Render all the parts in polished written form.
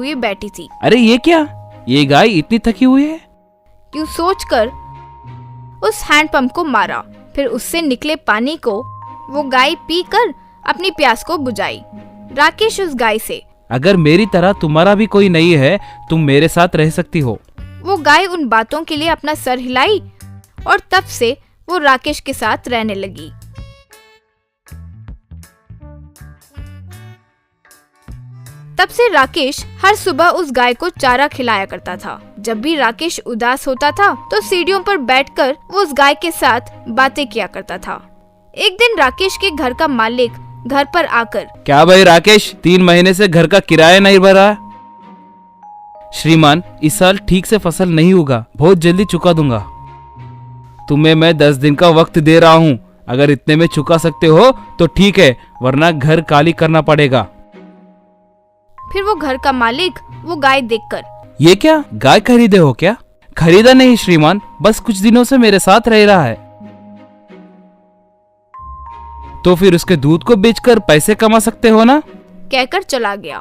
हुई बैठी थी। अरे ये क्या, ये गाय इतनी थकी हुई है? यूं सोचकर उस हैंडपंप को मारा। फिर उससे निकले पानी को वो गाय पीकर अपनी प्यास को बुझाई। राकेश उस गाय से, अगर मेरी तरह तुम्हारा भी कोई नहीं है, तुम मेरे साथ रह सकती हो। वो गाय उन बातों के लिए अपना सर हिलाई और तब से वो राकेश के साथ रहने लगी। तब से राकेश हर सुबह उस गाय को चारा खिलाया करता था। जब भी राकेश उदास होता था तो सीढ़ियों पर बैठकर वो उस गाय के साथ बातें किया करता था। एक दिन राकेश के घर का मालिक घर पर आकर, क्या भाई राकेश, 3 महीने से घर का किराया नहीं भरा? श्रीमान, इस साल ठीक से फसल नहीं होगा, बहुत जल्दी चुका दूंगा। तुम्हें मैं 10 दिन का वक्त दे रहा हूँ, अगर इतने में चुका सकते हो तो ठीक है, वरना घर खाली करना पड़ेगा। फिर वो घर का मालिक वो गाय देखकर, ये क्या, गाय खरीदे हो क्या? खरीदा नहीं श्रीमान, बस कुछ दिनों से मेरे साथ रह रहा है। तो फिर उसके दूध को बेचकर पैसे कमा सकते हो ना? कहकर चला गया।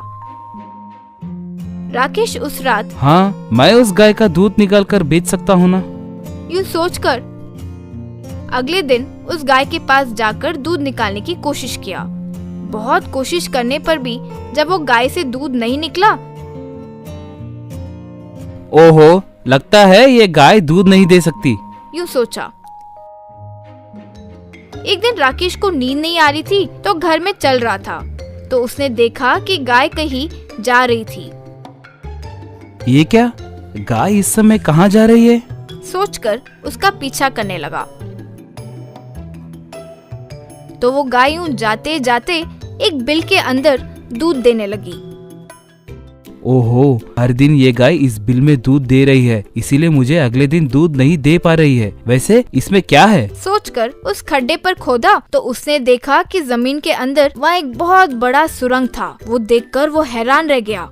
राकेश उस रात, हाँ, मैं उस गाय का दूध निकाल कर बेच सकता हूँ ना? यूं सोचकर अगले दिन उस गाय के पास जाकर दूध निकालने की कोशिश किया। बहुत कोशिश करने पर भी जब वो गाय से दूध नहीं निकला, ओहो, लगता है ये गाय दूध नहीं दे सकती, यूं सोचा। एक दिन राकेश को नींद नहीं आ रही थी तो घर में चल रहा था, तो उसने देखा कि गाय कहीं जा रही थी। ये क्या, गाय इस समय कहाँ जा रही है? सोचकर उसका पीछा करने लगा तो वो गाय यूं जाते जाते एक बिल के अंदर दूध देने लगी। ओहो, हर दिन ये गाय इस बिल में दूध दे रही है, इसीलिए मुझे अगले दिन दूध नहीं दे पा रही है। वैसे इसमें क्या है? सोचकर उस खड्डे पर खोदा तो उसने देखा कि जमीन के अंदर वहाँ एक बहुत बड़ा सुरंग था। वो देखकर वो हैरान रह गया।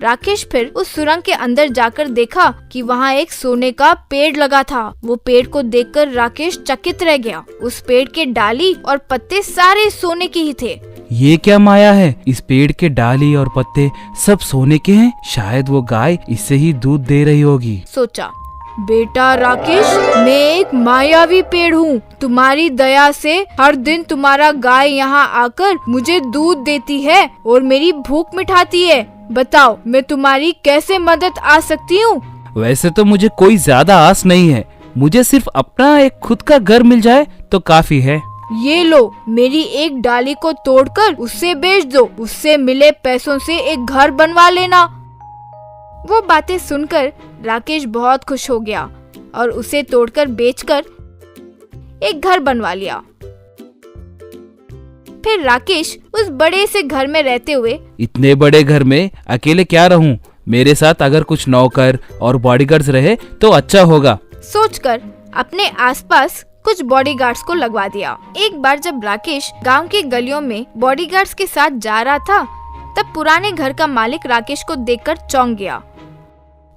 राकेश फिर उस सुरंग के अंदर जाकर देखा कि वहाँ एक सोने का पेड़ लगा था। वो पेड़ को देखकर राकेश चकित रह गया। उस पेड़ के डाली और पत्ते सारे सोने के ही थे। ये क्या माया है, इस पेड़ के डाली और पत्ते सब सोने के हैं? शायद वो गाय इससे ही दूध दे रही होगी, सोचा। बेटा राकेश, मैं एक मायावी पेड़ हूँ। तुम्हारी दया से हर दिन तुम्हारा गाय यहाँ आकर मुझे दूध देती है और मेरी भूख मिटाती है। बताओ, मैं तुम्हारी कैसे मदद आ सकती हूँ? वैसे तो मुझे कोई ज्यादा आस नहीं है, मुझे सिर्फ अपना एक खुद का घर मिल जाए तो काफी है। ये लो, मेरी एक डाली को तोड़कर उससे बेच दो, उससे मिले पैसों से एक घर बनवा लेना। वो बातें सुनकर राकेश बहुत खुश हो गया और उसे तोड़कर बेचकर एक घर बनवा लिया। फिर राकेश उस बड़े से घर में रहते हुए, इतने बड़े घर में अकेले क्या रहूं? मेरे साथ अगर कुछ नौकर और बॉडीगार्ड्स रहे तो अच्छा होगा, सोचकर अपने आसपास कुछ बॉडीगार्ड्स को लगवा दिया। एक बार जब राकेश गांव की गलियों में बॉडीगार्ड्स के साथ जा रहा था, तब पुराने घर का मालिक राकेश को देखकर चौंक गया।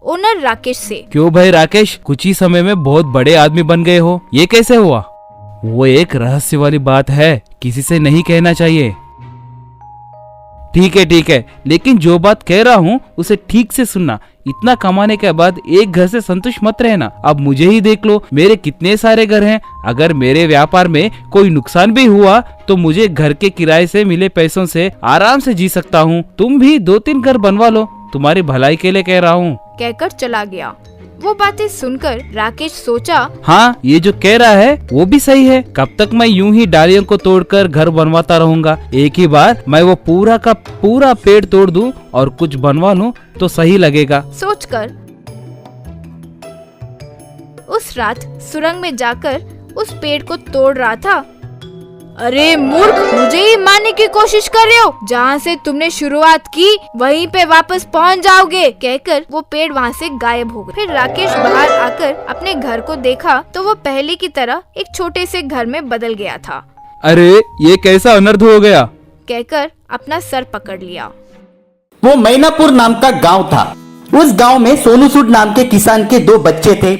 ओनर राकेश से, क्यों भाई राकेश, कुछ ही समय में बहुत बड़े आदमी बन गए हो, ये कैसे हुआ? वो एक रहस्य वाली बात है, किसी से नहीं कहना चाहिए। ठीक है, लेकिन जो बात कह रहा हूँ उसे ठीक से सुनना। इतना कमाने के बाद एक घर से संतुष्ट मत रहना। अब मुझे ही देख लो, मेरे कितने सारे घर हैं। अगर मेरे व्यापार में कोई नुकसान भी हुआ तो मुझे घर के किराए से मिले पैसों से आराम से जी सकता हूँ। तुम भी 2-3 घर बनवा लो, तुम्हारी भलाई के लिए कह रहा हूँ, कहकर चला गया। वो बातें सुनकर राकेश सोचा, हाँ, ये जो कह रहा है वो भी सही है। कब तक मैं यूं ही डालियों को तोड़कर घर बनवाता रहूंगा? एक ही बार मैं वो पूरा का पूरा पेड़ तोड़ दूं और कुछ बनवा लूं तो सही लगेगा। सोचकर उस रात सुरंग में जाकर उस पेड़ को तोड़ रहा था। अरे मूर्ख, मुझे ही मारने की कोशिश कर रहे हो? जहाँ से तुमने शुरुआत की वहीं पे वापस पहुँच जाओगे, कहकर वो पेड़ वहाँ से गायब हो गया। फिर राकेश बाहर आकर अपने घर को देखा तो वो पहले की तरह एक छोटे से घर में बदल गया था। अरे ये कैसा अनर्थ हो गया, कहकर अपना सर पकड़ लिया। वो मैनापुर नाम का गांव था। उस गांव में सोनू सूद नाम के किसान के 2 बच्चे थे।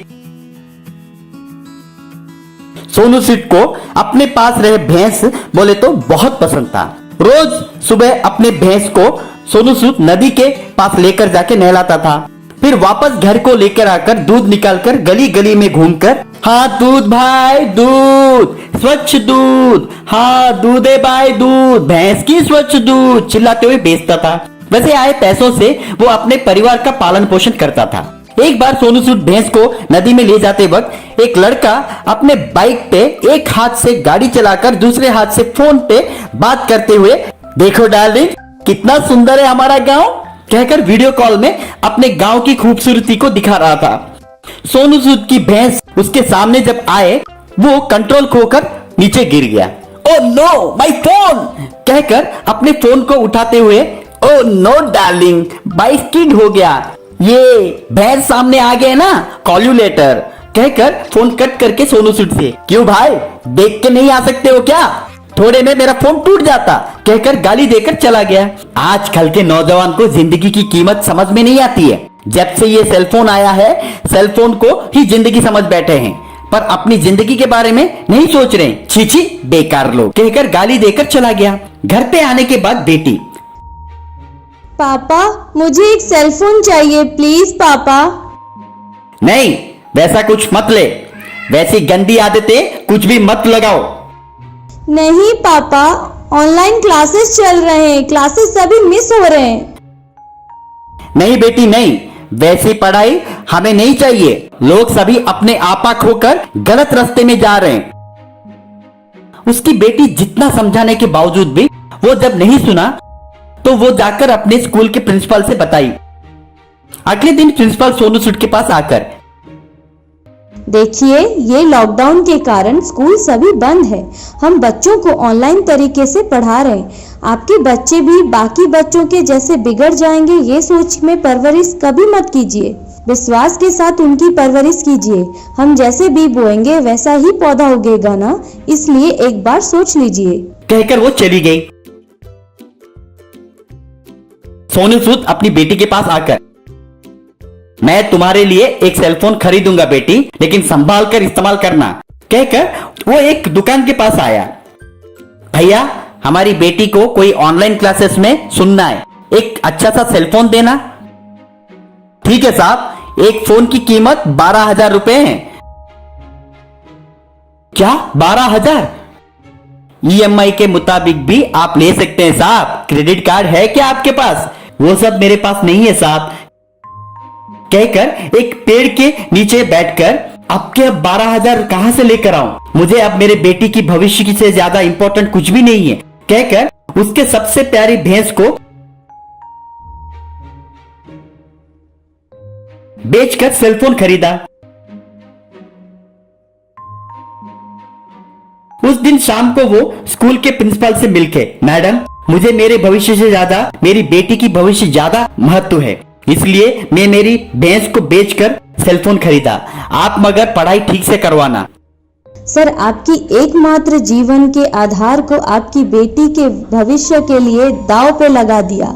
सोनू सूद को अपने पास रहे भैंस बोले तो बहुत पसंद था। रोज सुबह अपने भैंस को सोनू सूद नदी के पास लेकर जाके नहलाता था। फिर वापस घर को लेकर आकर दूध निकालकर गली गली में घूमकर, हाँ दूध भाई दूध, स्वच्छ दूध, हाँ दूध है भाई दूध, भैंस की स्वच्छ दूध चिल्लाते हुए बेचता था। वैसे आए पैसों से वो अपने परिवार का पालन पोषण करता था। एक बार सोनू सूद भैंस को नदी में ले जाते वक्त एक लड़का अपने बाइक पे एक हाथ से गाड़ी चलाकर दूसरे हाथ से फोन पे बात करते हुए, देखो डार्लिंग कितना सुंदर है हमारा गांव, कहकर वीडियो कॉल में अपने गांव की खूबसूरती को दिखा रहा था। सोनू सूद की भैंस उसके सामने जब आए वो कंट्रोल खोकर नीचे गिर गया। ओ नो माय फोन कहकर अपने फोन को उठाते हुए, oh no darling bye skid हो गया, ये भैंस सामने आ गए ना, कॉल यू लेटर कहकर फोन कट करके सोनू सूद से, क्यों भाई देख के नहीं आ सकते हो क्या, थोड़े में मेरा फोन टूट जाता कहकर गाली देकर चला गया। आजकल के नौजवान को जिंदगी की कीमत समझ में नहीं आती है। जब से ये सेलफोन आया है सेलफोन को ही जिंदगी समझ बैठे हैं, पर अपनी जिंदगी के बारे में नहीं सोच रहे। छी छी बेकार लोग कहकर गाली देकर चला गया। घर पे आने के बाद बेटी, पापा मुझे एक सेल फोन चाहिए प्लीज पापा। नहीं वैसा कुछ मत ले, वैसी गंदी आदतें कुछ भी मत लगाओ। नहीं पापा ऑनलाइन क्लासेस चल रहे हैं, क्लासेस सभी मिस हो रहे हैं। नहीं बेटी नहीं, वैसी पढ़ाई हमें नहीं चाहिए। लोग सभी अपने आपा खोकर गलत रास्ते में जा रहे हैं। उसकी बेटी जितना समझाने के बावजूद भी वो जब नहीं सुना तो वो जाकर अपने स्कूल के प्रिंसिपल से बताई। अगले दिन प्रिंसिपल सोनू सूद के पास आकर, देखिए ये लॉकडाउन के कारण स्कूल सभी बंद है, हम बच्चों को ऑनलाइन तरीके से पढ़ा रहे हैं। आपके बच्चे भी बाकी बच्चों के जैसे बिगड़ जाएंगे ये सोच में परवरिश कभी मत कीजिए, विश्वास के साथ उनकी परवरिश कीजिए। हम जैसे बीज बोएंगे वैसा ही पौधा उगेगा ना, इसलिए एक बार सोच लीजिए कहकर वो चली गई। सोनू सूद अपनी बेटी के पास आकर, मैं तुम्हारे लिए एक सेलफोन खरीदूंगा बेटी, लेकिन संभाल कर इस्तेमाल करना कहकर वो एक दुकान के पास आया। भैया हमारी बेटी को कोई ऑनलाइन क्लासेस में सुनना है, एक अच्छा सा सेलफोन देना। ठीक है साहब, एक फोन की कीमत 12,000 रुपए है। क्या 12,000? EMI के मुताबिक भी आप ले सकते हैं साहब, क्रेडिट कार्ड है क्या आपके पास? वो सब मेरे पास नहीं है साहब कहकर एक पेड़ के नीचे बैठकर, आपके अब 12,000 कहां से लेकर आऊं, मुझे अब मेरे बेटी की भविष्य की से ज्यादा इंपॉर्टेंट कुछ भी नहीं है कहकर उसके सबसे प्यारी भैंस को बेचकर सेलफोन खरीदा। उस दिन शाम को वो स्कूल के प्रिंसिपल से मिलके, मैडम मुझे मेरे भविष्य से ज्यादा मेरी बेटी की भविष्य ज्यादा महत्व है, इसलिए मैं मेरी भैंस को बेचकर सेलफोन खरीदा, आप मगर पढ़ाई ठीक से करवाना। सर आपकी एकमात्र जीवन के आधार को आपकी बेटी के भविष्य के लिए दांव पे लगा दिया।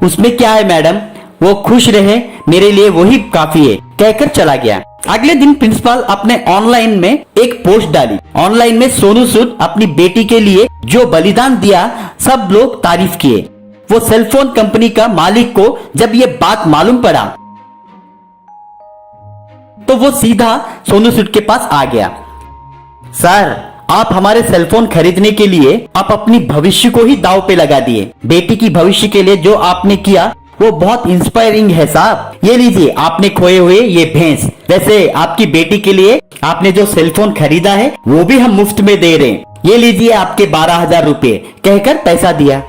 उसमें क्या है मैडम, वो खुश रहे मेरे लिए वही काफी है कहकर चला गया। अगले दिन प्रिंसिपल अपने ऑनलाइन में एक पोस्ट डाली। ऑनलाइन में सोनू सूद अपनी बेटी के लिए जो बलिदान दिया सब लोग तारीफ किए। वो सेलफोन कंपनी का मालिक को जब ये बात मालूम पड़ा तो वो सीधा सोनू सूद के पास आ गया। सर आप हमारे सेलफोन खरीदने के लिए आप अपनी भविष्य को ही दांव पे लगा दिए। बेटी की भविष्य के लिए जो आपने किया वो बहुत इंस्पायरिंग है साहब। ये लीजिए आपने खोए हुए ये भैंस, वैसे आपकी बेटी के लिए आपने जो सेलफोन खरीदा है वो भी हम मुफ्त में दे रहे हैं, ये लीजिए आपके 12,000 रुपए कहकर पैसा दिया।